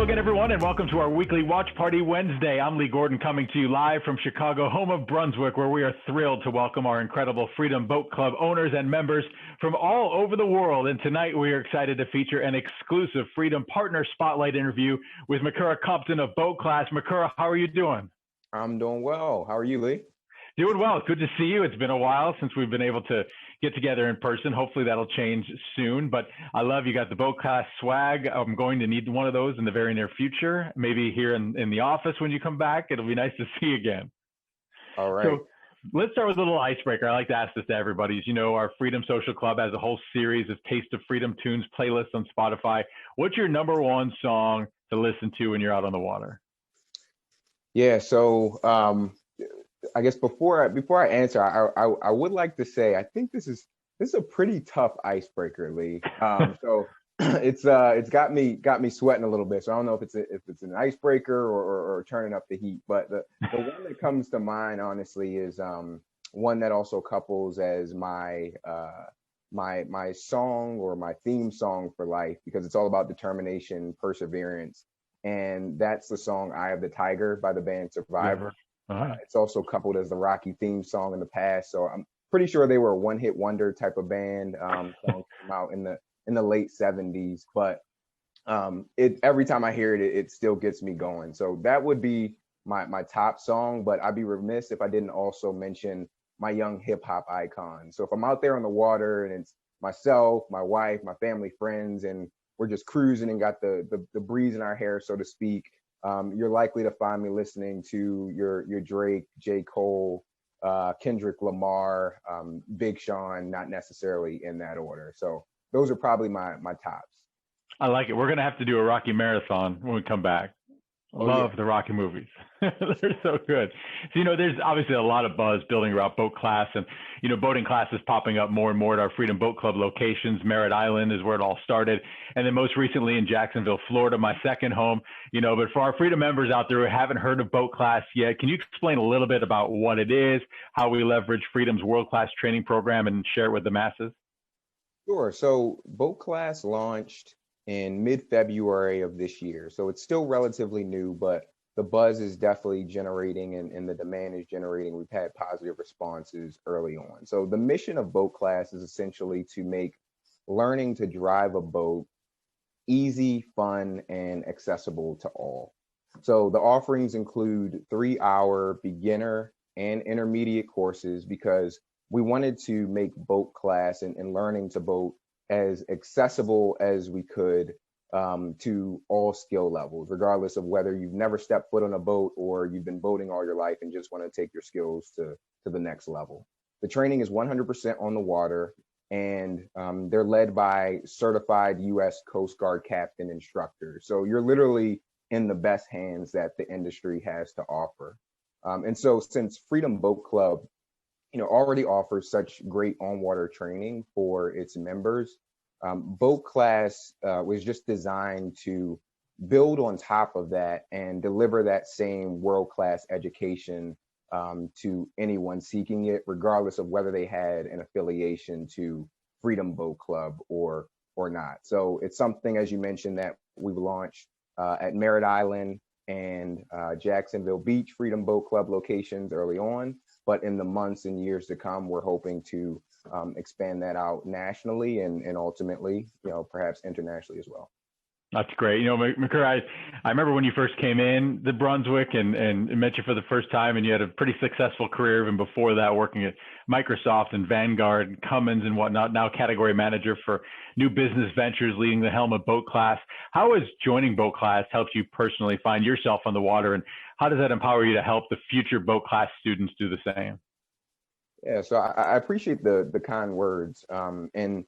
Hello again, everyone, and welcome to our weekly Watch Party Wednesday. I'm Lee Gordon coming to you live from Chicago, home of Brunswick, where we are thrilled to welcome our incredible Freedom Boat Club owners and members from all over the world. And tonight we are excited to feature an exclusive Freedom Partner Spotlight interview with Makura Compton of BoatClass. Makura, how are you doing? I'm doing well. How are you, Lee? Doing well. Good to see you. It's been a while since we've been able to get together in person. Hopefully that'll change soon, but I love you got the BoatClass swag. I'm going to need one of those in the very near future, maybe here in the office when you come back. It'll be nice to see you again. All right. So let's start with a little icebreaker. I like to ask this to everybody. As you know, our Freedom Social Club has a whole series of Taste of Freedom tunes playlists on Spotify. What's your number one song to listen to when you're out on the water? Yeah, so I guess before I answer, I would like to say I think this is a pretty tough icebreaker, Lee. So it's got me sweating a little bit. So I don't know if it's an icebreaker or turning up the heat. But the one that comes to mind, honestly, is one that also couples as my song or my theme song for life, because it's all about determination, perseverance, and that's the song "Eye of the Tiger" by the band Survivor. Yeah. Uh-huh. It's also coupled as the Rocky theme song in the past, so I'm pretty sure they were a one-hit wonder type of band. Song came out in the late '70s, but every time I hear it, it still gets me going. So that would be my top song. But I'd be remiss if I didn't also mention my young hip hop icon. So if I'm out there on the water and it's myself, my wife, my family, friends, and we're just cruising and got the breeze in our hair, so to speak, you're likely to find me listening to your Drake, J. Cole, Kendrick Lamar, Big Sean, not necessarily in that order. So those are probably my tops. I like it. We're going to have to do a Rocky marathon when we come back. Love the Rocky movies. They're so good. So, there's obviously a lot of buzz building around BoatClass, and, boating classes popping up more and more at our Freedom Boat Club locations. Merritt Island is where it all started. And then most recently in Jacksonville, Florida, my second home, but for our Freedom members out there who haven't heard of BoatClass yet, can you explain a little bit about what it is, how we leverage Freedom's world-class training program, and share it with the masses? Sure. So BoatClass launched in mid-February of this year. So it's still relatively new, but the buzz is definitely generating and the demand is generating. We've had positive responses early on. So the mission of BoatClass is essentially to make learning to drive a boat easy, fun, and accessible to all. So the offerings include 3-hour beginner and intermediate courses, because we wanted to make BoatClass and learning to boat as accessible as we could to all skill levels, regardless of whether you've never stepped foot on a boat or you've been boating all your life and just want to take your skills to the next level. The training is 100% on the water, and they're led by certified U.S. Coast Guard captain instructors. So you're literally in the best hands that the industry has to offer. And so since Freedom Boat Club already offers such great on-water training for its members, BoatClass was just designed to build on top of that and deliver that same world-class education to anyone seeking it, regardless of whether they had an affiliation to Freedom Boat Club or not. So it's something, as you mentioned, that we've launched at Merritt Island and Jacksonville Beach Freedom Boat Club locations early on. But in the months and years to come, we're hoping to expand that out nationally and ultimately, perhaps internationally as well. That's great. Makura, I remember when you first came in the Brunswick and met you for the first time, and you had a pretty successful career even before that, working at Microsoft and Vanguard and Cummins and whatnot, now category manager for new business ventures, leading the helm of BoatClass. How has joining BoatClass helped you personally find yourself on the water, and how does that empower you to help the future BoatClass students do the same? Yeah, so I appreciate the kind words. And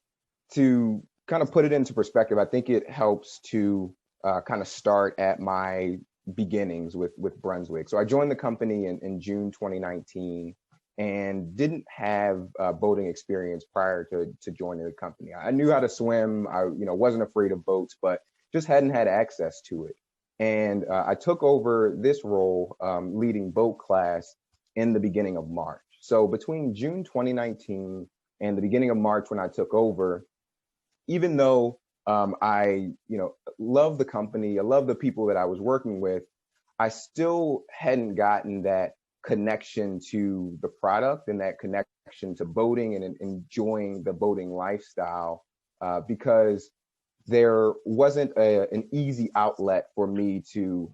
to kind of put it into perspective, I think it helps to kind of start at my beginnings with Brunswick. So I joined the company in June 2019 and didn't have boating experience prior to joining the company. I knew how to swim. I wasn't afraid of boats, but just hadn't had access to it. And I took over this role leading BoatClass in the beginning of March. So between June 2019 and the beginning of March when I took over, even though I, love the company. I love the people that I was working with. I still hadn't gotten that connection to the product and that connection to boating and enjoying the boating lifestyle, because there wasn't an easy outlet for me to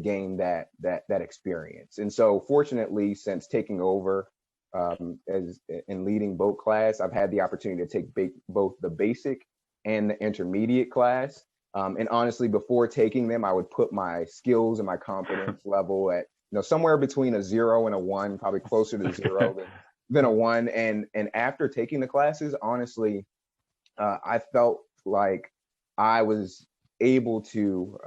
gain that experience. And so, fortunately, since taking over as in leading BoatClass, I've had the opportunity to take both the basic and the intermediate class. And honestly, before taking them, I would put my skills and my competence level at somewhere between a 0 and a 1, probably closer to 0 than a 1. And after taking the classes, honestly, I felt like I was able to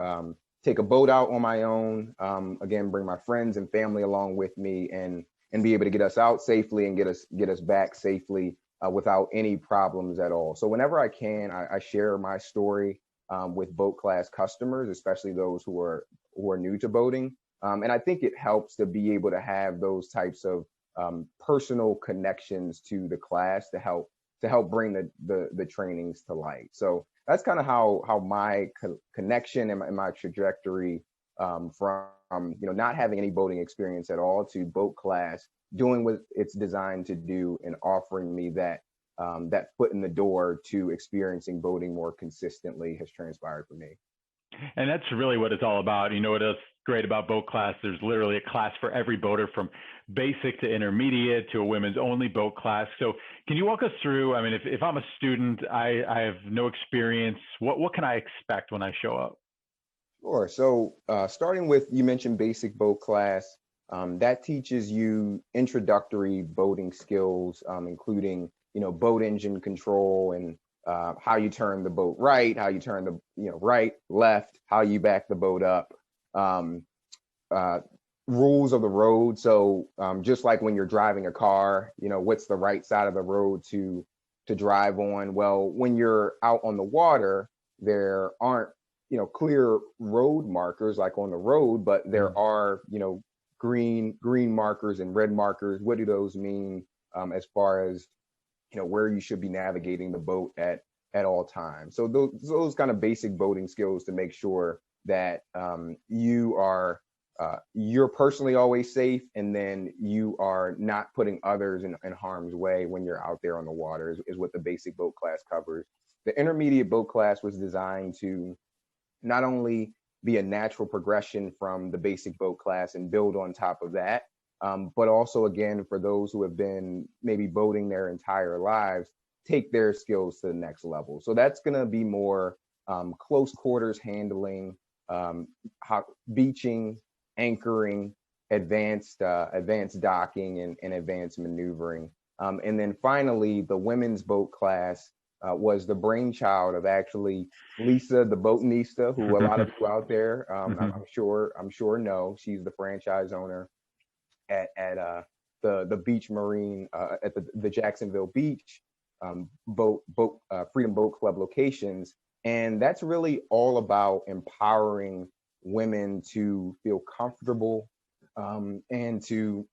take a boat out on my own. Again, bring my friends and family along with me, and be able to get us out safely and get us back safely without any problems at all. So whenever I can, I share my story with BoatClass customers, especially those who are new to boating. And I think it helps to be able to have those types of personal connections to the class to help bring the trainings to light. So that's kind of how my connection and my trajectory from not having any boating experience at all to BoatClass doing what it's designed to do and offering me that foot in the door to experiencing boating more consistently has transpired for me. And that's really what it's all about. You know what is great about BoatClass? There's literally a class for every boater, from basic to intermediate to a women's only boat class. So can you walk us through? I mean, if I'm a student, I have no experience, what can I expect when I show up? Sure. So starting with, you mentioned basic BoatClass. That teaches you introductory boating skills, including boat engine control and how you turn the boat right, how you turn the right, left, how you back the boat up, rules of the road. So just like when you're driving a car, what's the right side of the road to drive on? Well, when you're out on the water, there aren't clear road markers like on the road, but there are green markers and red markers. What do those mean as far as where you should be navigating the boat at all times? So those kind of basic boating skills to make sure that you're personally always safe, and then you are not putting others in harm's way when you're out there on the water is what the basic BoatClass covers. The intermediate BoatClass was designed to not only be a natural progression from the basic BoatClass and build on top of that, but also, again, for those who have been maybe boating their entire lives, take their skills to the next level. So that's going to be more close quarters handling, beaching, anchoring, advanced docking, and advanced maneuvering. And then finally, the women's BoatClass was the brainchild of actually Lisa, the boatinista, who a lot of you out there, I'm sure know. She's the franchise owner at the Beach Marine at the Jacksonville Beach Freedom Boat Club locations, and that's really all about empowering women to feel comfortable and to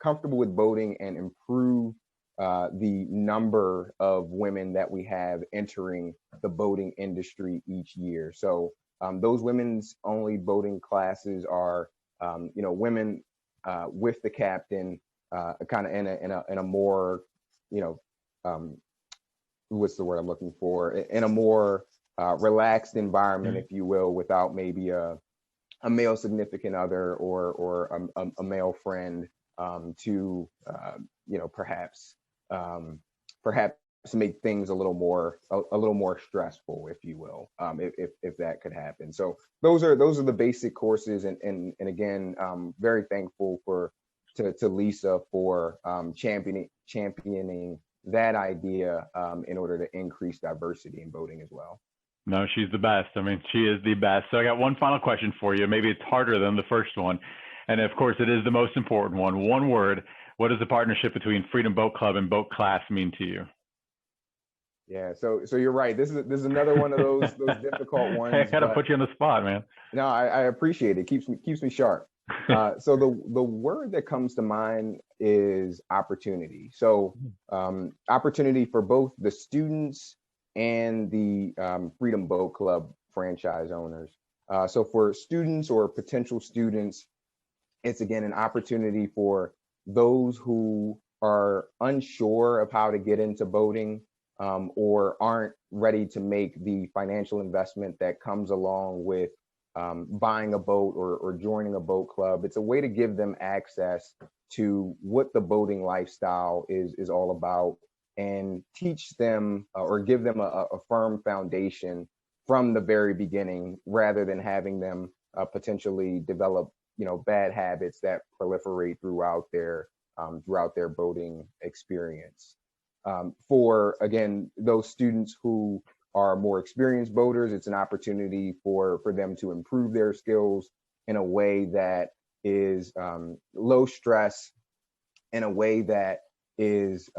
comfortable with boating, and improve the number of women that we have entering the boating industry each year. So those women's only boating classes are women with the captain, kind of in a more what's the word I'm looking for, in a more relaxed environment, if you will, without maybe a male significant other or a male friend to perhaps make things a little more stressful, if you will, if that could happen. So those are the basic courses, and again, very thankful to Lisa for championing that idea in order to increase diversity in boating as well. No, she's the best. I mean, she is the best. So I got one final question for you. Maybe it's harder than the first one. And of course, it is the most important one. One word: what does the partnership between Freedom Boat Club and BoatClass mean to you? Yeah, so you're right. This is another one of those difficult ones. I gotta put you on the spot, man. No, I appreciate it. Keeps me sharp. So the word that comes to mind is opportunity. So opportunity for both the students and the Freedom Boat Club franchise owners. So for students or potential students, it's again an opportunity for those who are unsure of how to get into boating, or aren't ready to make the financial investment that comes along with buying a boat or joining a boat club. It's a way to give them access to what the boating lifestyle is all about, and teach them or give them a firm foundation from the very beginning, rather than having them potentially develop bad habits that proliferate throughout their boating experience. For again those students who are more experienced boaters, it's an opportunity for them to improve their skills in a way that is low stress, in a way that is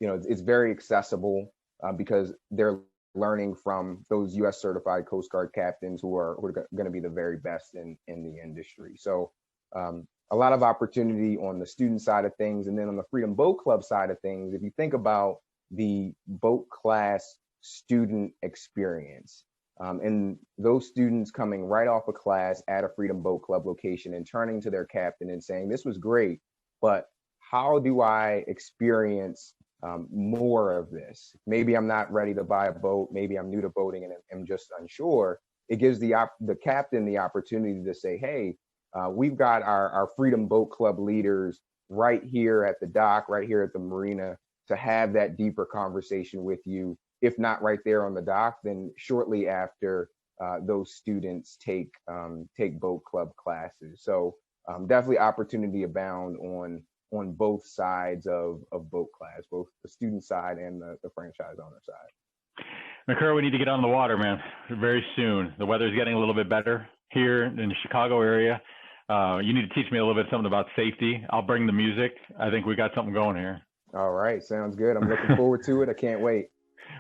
it's very accessible, because they're learning from those U.S. certified Coast Guard captains who are going to be the very best in the industry. So a lot of opportunity on the student side of things. And then on the Freedom Boat Club side of things, if you think about the BoatClass student experience, and those students coming right off a class at a Freedom Boat Club location and turning to their captain and saying, this was great, but how do I experience more of this? Maybe I'm not ready to buy a boat. Maybe I'm new to boating and am just unsure. It gives the captain the opportunity to say, hey, we've got our Freedom Boat Club leaders right here at the dock, right here at the marina, to have that deeper conversation with you. If not right there on the dock, then shortly after those students take boat club classes. So definitely opportunity abound on both sides of BoatClass, both the student side and the franchise owner side. Makura, we need to get on the water, man, very soon. The weather's getting a little bit better here in the Chicago area. You need to teach me a little bit something about safety. I'll bring the music. I think we got something going here. All right, sounds good. I'm looking forward to it. I can't wait.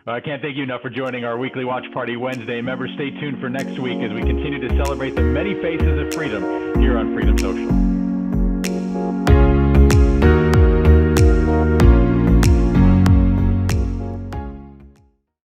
Well, I can't thank you enough for joining our weekly watch party Wednesday. Members, stay tuned for next week as we continue to celebrate the many faces of freedom here on Freedom Social.